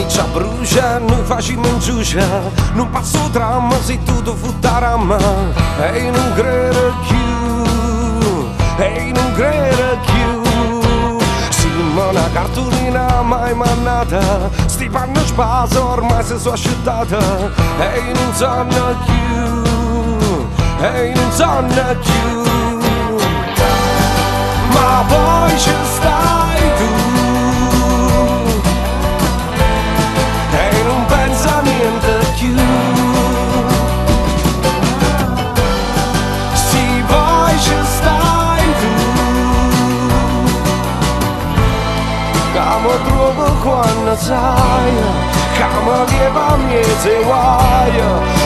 ci brucia, noi facciamo in giucia, non passo dramma se tu ti futtarama. E non credo più, e non credo più. Simona cartolina mai mannata, sti panno spaso ormai si sono asciuttata. E non sanno più, e non sanno più. Ma poi ci stai tu e non pensa niente più. Sì, poi ci stai tu che mi trovo quando sai che mi leva miete guai,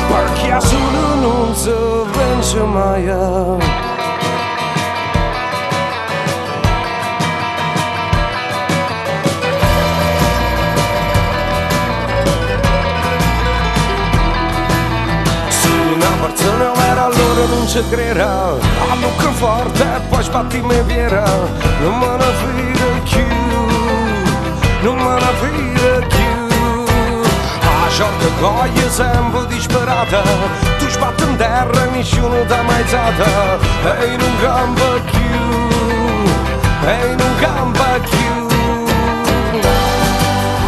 perché solo non si vince mai. Persona vera allora non ci crederà, a lucca forte e poi sbattimi viera. Non me ne fide più, non me ne fide più. A certa coglie sempre disperata, tu sbatti in terra e nessuno t'ha mai zata. E non campa più, e non campa più.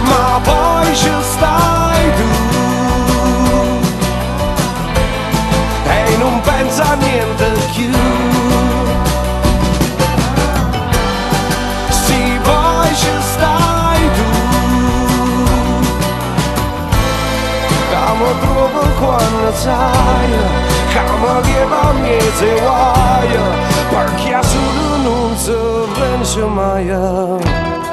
Ma poi ci stai tu e non pensa a niente più. Sì, poi ci stai tu che mi trovo quando sai che mi leva miete guai, perché solo non si vince mai.